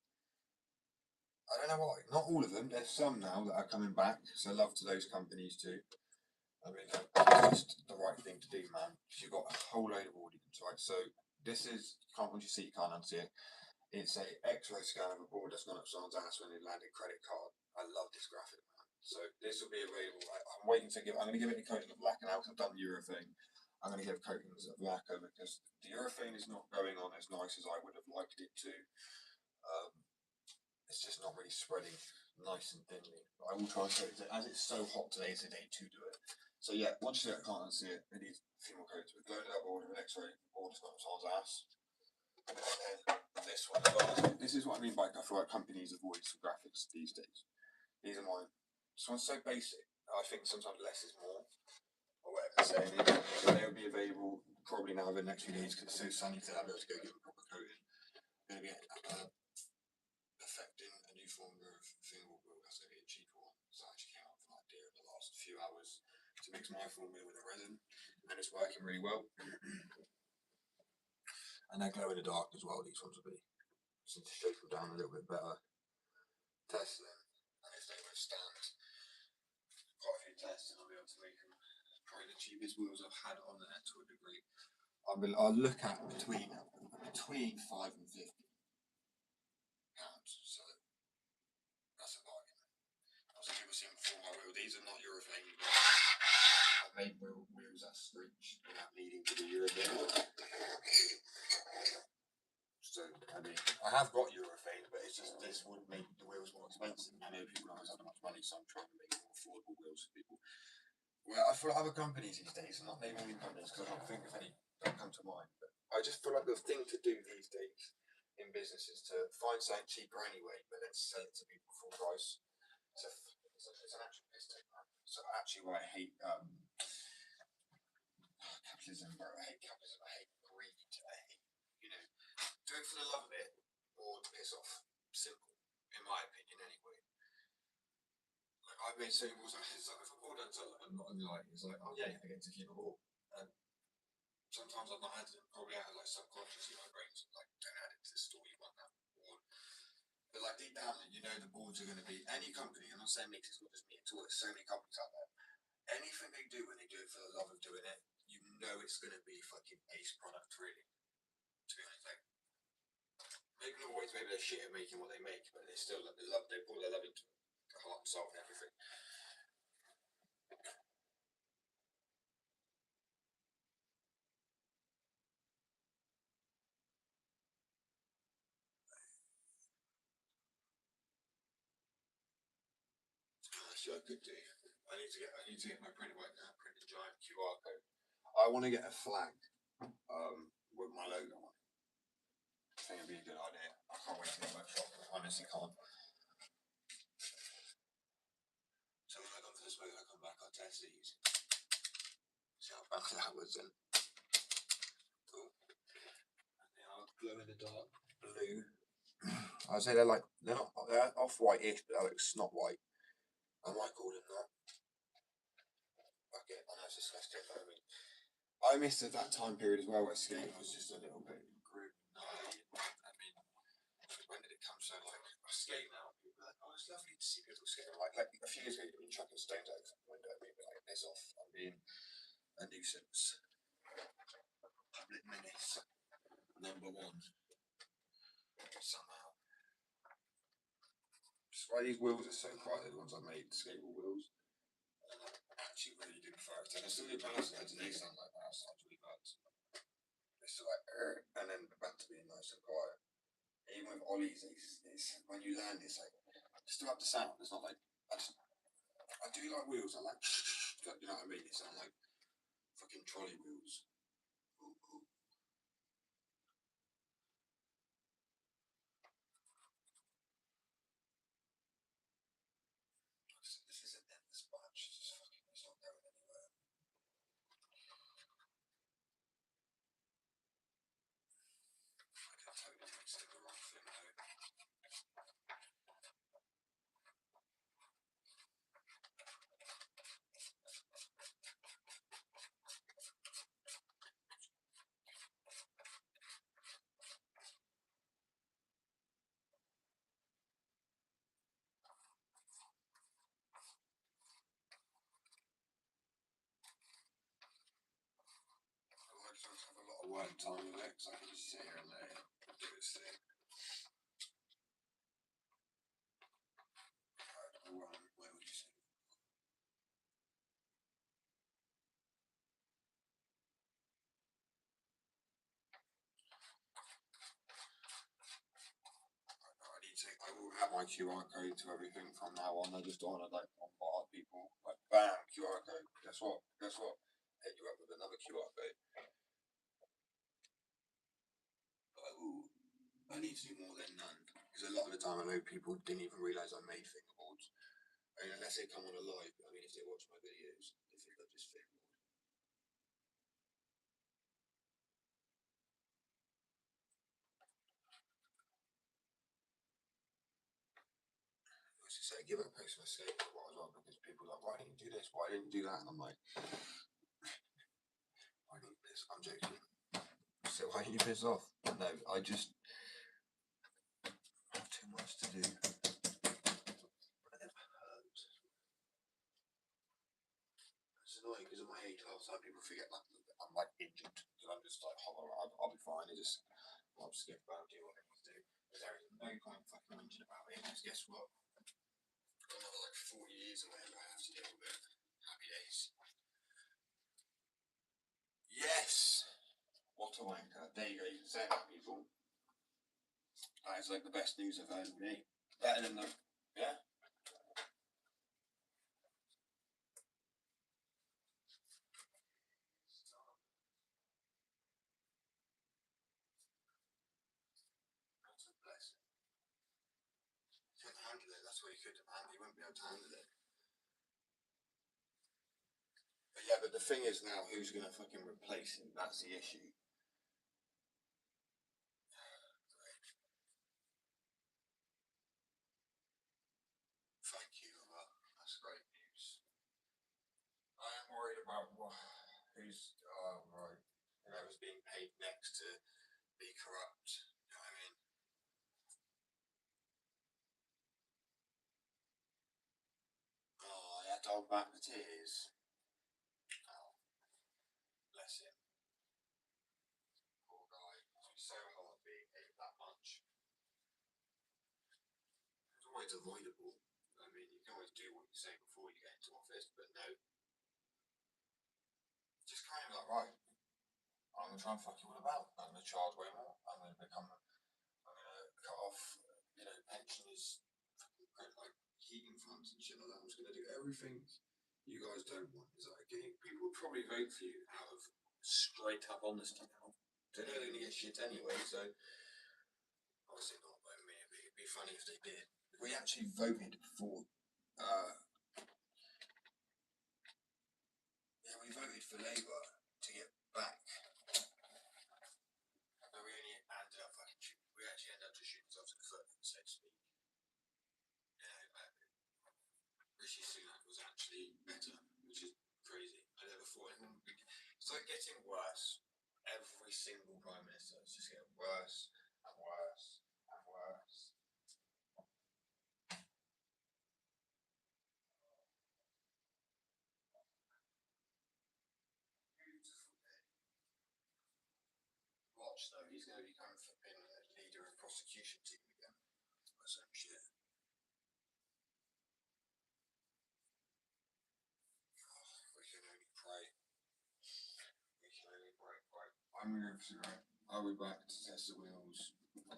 I don't know why. Not all of them. There's some now that are coming back. So love to those companies too. I mean, it's just the right thing to do, man. You've got a whole load of audience, right? So this is, once you see it, you can't unsee it. It's a X-ray scan of a board that's gone up someone's ass when they landed credit card. I love this graphic, man. So this will be available. I'm waiting to I'm going to give it a coating of black now, because I've done the urethane. I'm going to give coatings of lacquer, because the urethane is not going on as nice as I would have liked it to. It's just not really spreading nice and thinly. But I will try and coat it, as it's so hot today. It's a day to do it. So yeah, once you see it, I can't unsee it. It needs a few more coats. We've loaded up board with an X-ray board. It's got someone's ass. And then this one. This is what I mean by, I feel like companies avoid for graphics these days. These are mine. This one's so basic. I think sometimes less is more, or whatever the saying is. So they'll be available probably now over the next few days, because it's so sunny today. I'll be able to go get a proper coating. Going to be perfecting a new formula of fingerboard build. That's going to be a cheaper one. So I actually came up with an idea in the last few hours to mix my formula with a resin, and it's working really well. And they glow in the dark as well. These ones will be, just need to shake them down a little bit better. Test them, and if they withstand quite a few tests, and I'll be able to make them probably the cheapest wheels I've had on there to a degree. I'll look at between 5 and 50 pounds. So that's a bargain. As people seen before, my wheel, these are not urethane. I've made wheels that screech without needing to do urethane. So, and really. I have got urethane, but it's just this would make the wheels more expensive. I know people don't have that much money, so I'm trying to make more affordable wheels for people. Well, I feel like other companies these days, I'm not naming any companies because I don't think of any that come to mind, but I just feel like the thing to do these days in business is to find something cheaper anyway, but then sell it to people full price. It's an actual piss take, man. So actually, why I hate capitalism, bro. I hate capitalism. I hate greed. I hate, you know, do it for the love of it or to piss off. Simple, in my opinion, anyway. Like I've made so many rules. It's like if a ball don't tell, I'm not only like it's like, oh yeah, I get to keep a ball. And sometimes I've not had it. Probably out of like subconsciously, my brain's like, don't add it to the story. You want that ball. But like deep down, you know the boards are going to be any company. I'm not saying Mix is not just me at all. There's so many companies out there. Anything they do when they do it for the love of doing it, you know it's going to be fucking ace product, really. To be honest, like maybe not always, maybe they're shit at making what they make, but they still they love. They put their love into the heart and soul and everything. Actually, I could do. I need to get my printer right now. Print a giant QR code. I want to get a flag with my logo on it. I think it'd be a good idea. I can't wait to get my shop. I honestly can't. So when I come for the smoke, I come back, I'll test these. See how bad that was then. Cool. And they are glow in the dark blue. I'd say they're off white-ish, but they're like snot white. I might call them that. Okay, I know it's disgusting, but I mean, I missed at that time period as well where skating was just a little bit grim. I mean, when did it come so like I skate now? People are like, oh, it's lovely to see people skating. Like a few years ago, you'd been chucking stones out the window at me, but like piss off. I'm being a nuisance. Public menace. Number one. Somehow. That's why these wheels are so quiet. The ones I made, skateboard wheels. I actually really do prefer it. I still do balance heads, and they sound like balance heads really bad. It's still like, and then back to being nice and quiet. Even with ollies, it's when you land, it's like still have the sound. It's not like I do like wheels. I like you know what I mean. It sound like fucking trolley wheels. Ooh, ooh. This is an endless bunch. It's not going anywhere. I can totally fix it the wrong thing though. I like to have a lot of work time with it, so I can just sit here and let it do its thing. Where would you say? I will have my QR code to everything from now on. I just don't want to like bombard people. Like bam, QR code. Guess what? Guess what? Hit you up with another QR code. But I need to do more than none. Because a lot of the time I know people didn't even realise I made fingerboards. I mean, unless they come on a live, I mean, if they watch my videos, they think I just fingerboard. I used to say, give it a post my skateboard as well, because people are like, why didn't you do this? Why didn't you do that? And I'm like, why didn't you piss? I'm joking. So why did you piss off? No, I just have too much to do. But it hurts. It's annoying because at my age, half the time people forget like I'm like injured. So I'm just like, I'll be fine. I'll just get about do what I need to do. But there is no point fucking mention about it. Because guess what? Another like 40 years or whatever I have to deal with it. Happy days. Yes. What a wanker. There you go. You can say that, people. That is like the best news I've heard all day. Better than the yeah. That's a blessing. You couldn't handle it. That's what you couldn't handle. You wouldn't be able to handle it. But yeah, but the thing is now, who's gonna fucking replace him? That's the issue. Thank you. That's great news. I am worried about who's right. Whoever's being paid next to be corrupt. You know what I mean? Oh, that dog back the tears. Oh, bless him. Poor guy. It's so hard being paid that much. It's always avoidable. I mean, you can always do what you say before you get into office, but no. Just kind of like, right, I'm gonna try and fuck you all about. I'm gonna charge way more. I'm gonna cut off, pensioners, like heating funds and shit like that. I'm just gonna do everything you guys don't want. Is that okay? People would probably vote for you out of straight up honesty now. They know they're gonna get shit anyway, so obviously not by me. It'd be funny if they did. We actually voted for we voted for Labour to get back. But we only ended up we actually ended up just shooting ourselves in the foot, so to speak. Rishi Sunak was actually better, which is crazy. I never thought anyone would be. It's like getting worse. Every single prime minister is just getting worse and worse and worse. Beautiful day. Watch though, he's going to become flipping leader of prosecution team again. Or some shit. We can only pray. We can only pray. Right. I'm going to go for a cigarette. I'll be back to test the wheels. I do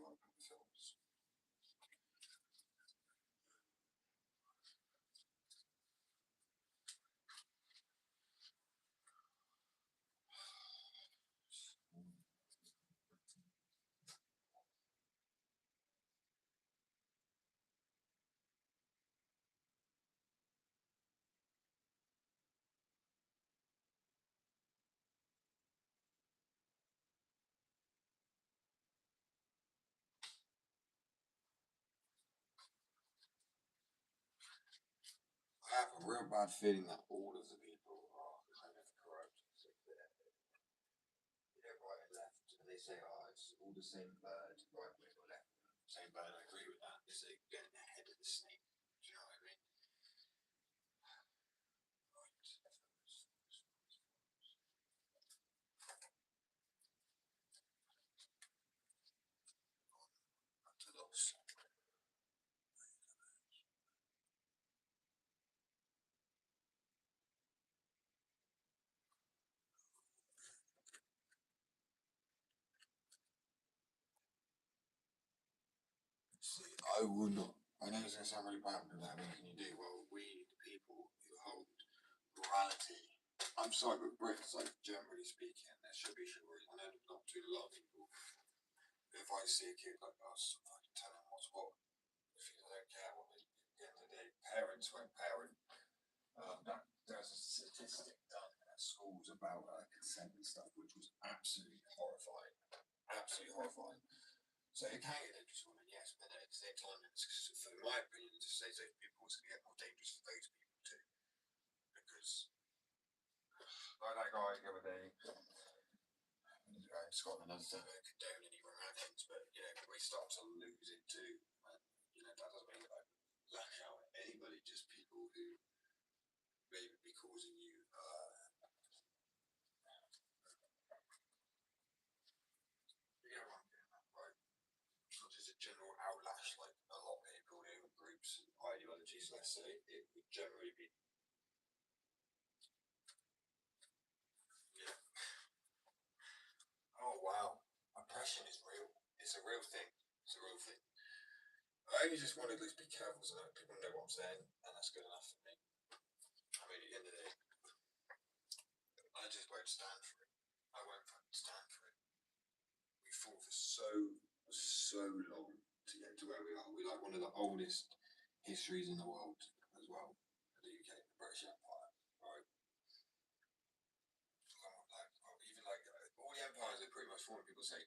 like the films. I have a real bad feeling that all of the people are kind of corrupt. So right and left, and they say, oh, it's all the same bird, right wing or left wing. Same bird, I agree with that. It's like getting ahead of the snake. Do you know what I mean? Right. Back to those. See, I would not. I know it's going to sound really bad, but that means you do. Well, we, the people who hold morality. I'm sorry, but Brits, like generally speaking, there should be chivalry. I know not between a lot of people. If I see a kid like us, I can tell him what's what. If you don't care what they do, at the end of the day, parents won't parent. There's a statistic done at schools about consent and stuff, which was absolutely horrifying. Absolutely horrifying. So it can get dangerous for women, yes, but at the same time, for my opinion, to say those people, it's going to get more dangerous for those people too. Because, like that guy the other day, in Scotland, I don't condone any wrong actions, but we start to lose it too. And, that doesn't mean that I lash out at anybody, just people who maybe be causing you right? Not just a general outlash like a lot of people do, groups and ideologies, let's say, it would generally be. Yeah. Oh wow. real thing. It's a real thing. I only just wanted to be careful so that people know what I'm saying, and that's good enough for me. I mean, at the end of the day, I just won't stand for it. I won't fucking stand for it. We fought for so long to get to where we are. We're like one of the oldest histories in the world as well. The UK, the British Empire, right? Even like all the empires are pretty much fallen. People say,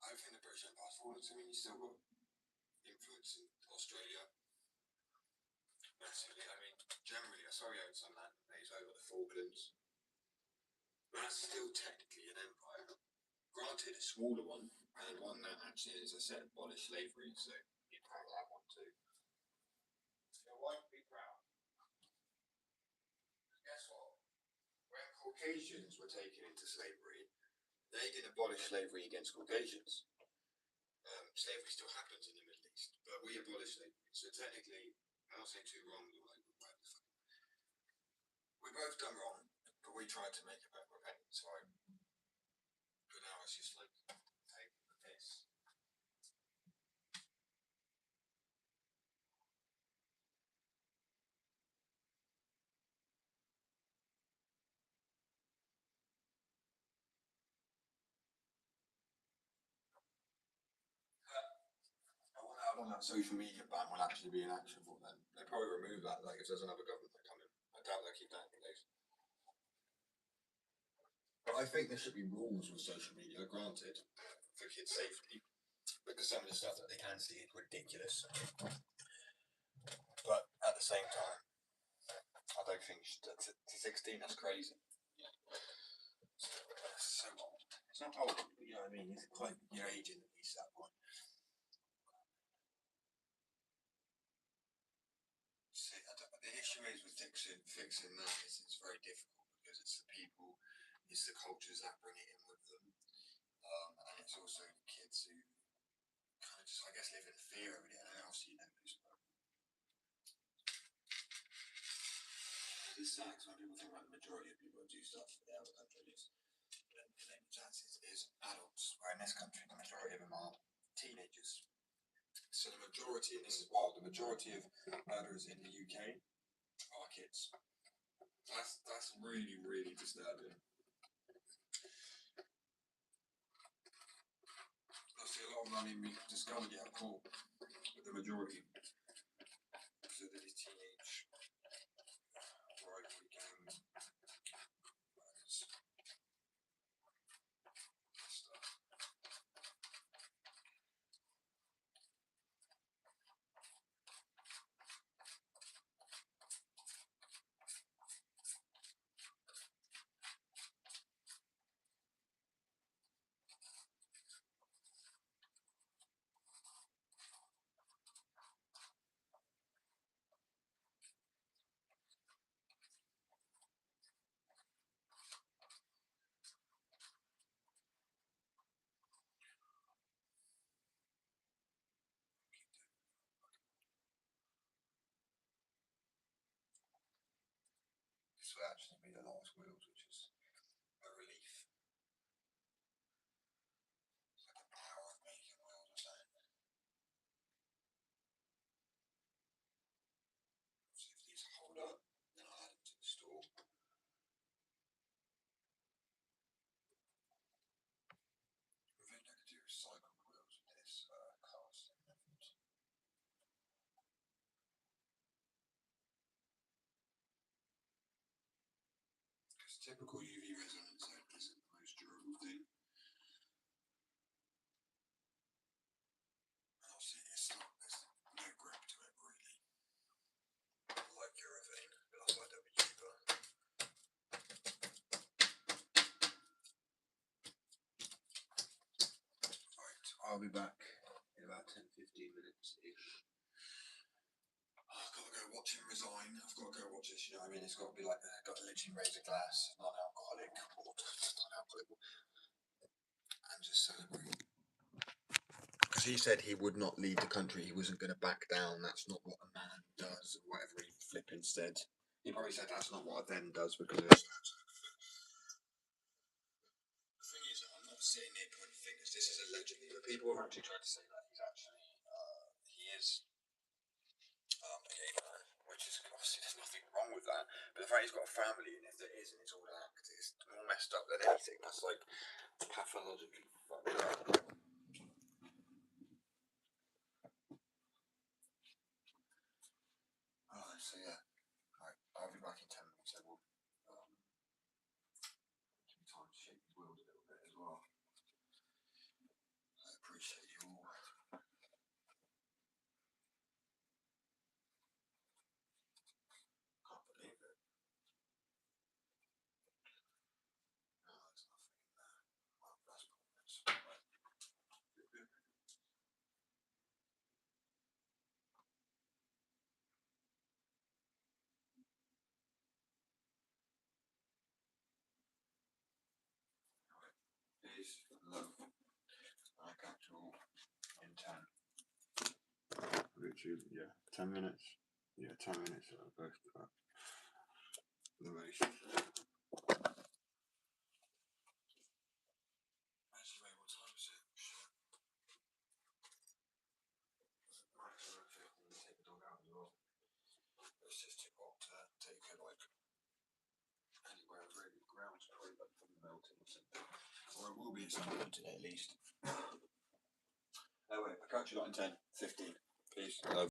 I don't think the British Empire's fallen. So I mean, you still got influence in Australia massively. I mean, generally, I saw he owned some land base over the Falklands. But that's still technically an empire. Granted, a smaller one, and one that actually, as I said, abolished slavery. So be proud of that one too. So why be proud? Guess what? When Caucasians were taken into slavery, they didn't abolish slavery against Caucasians. Slavery still happens in the Middle East, but we abolished slavery. So technically, I'll say too wrong. We both done wrong, but we tried to make a better repentance, right? But now it's just like take the piss. I wonder how long that social media ban will actually be in action for then. They probably remove that, like if there's another government that come in. I doubt they'll keep that in place. But I think there should be rules with social media, granted, for kids' safety, because some of the stuff that they can see is ridiculous. But at the same time, I don't think to 16, that's crazy. So old. It's not old, but you know what I mean? It's quite your age at least at that point. See, the issue is with fixing that is it's very difficult because it's the people, it's the cultures that bring it in with them, and it's also the kids who kind of just, I guess, live in fear of it, and else you know. It's sad because when people think about the majority of people who do stuff in other countries, the chances is adults, where in this country the majority of them are teenagers. So the majority, and this is wild, the majority of murderers in the UK are kids. That's really, really disturbing. I see a lot of money we discovered, yeah, cool, but the majority. So these teenage rivalry gangs, stuff. This will actually be the last wheels, which is a relief. It's like the power of making wheels or something. So if these hold up, then I'll add them to the store. I think I could do recycled wheels with this casting method. Because typical UV resonance isn't the most durable thing. And obviously there's no grip to it really. Like urethane, but that's like WUVA. Right, I'll be back in about 10-15 minutes-ish. I've got to go watch him resign. I've got to go watch this, you know what I mean? It's got to be like, got to literally raise a glass, non-alcoholic water, and just celebrate. Because he said he would not leave the country, he wasn't going to back down, that's not what a man does, or whatever he flipping said. He probably said that's not what a then does because of this. The thing is, I'm not sitting here pointing fingers this is allegedly, but people have actually tried to say that he is a gay man, which is obviously there's nothing wrong with that. But the fact he's got a family, and if there is, and it's all an act, it's more messed up than anything. That's like pathologically fucked up. Alright, so yeah, I'll be back in 10 minutes. I will give me time to shape his wheels a little bit as well. I appreciate you all. Can't believe it. No, there's nothing in there. Well, that's pointless. Peace, love. I catch you all in 10. Literally, yeah, 10 minutes. Yeah, 10 minutes. I'll post that. Actually, wait, what time is it? Shit. Right, so we're at 15, take the dog out as well. It's just too hot to take her like anywhere really. The ground's probably like melting or something. Or it will be at some point today at least. Anyway, I'll catch you lot in 10, 15. Peace. Love.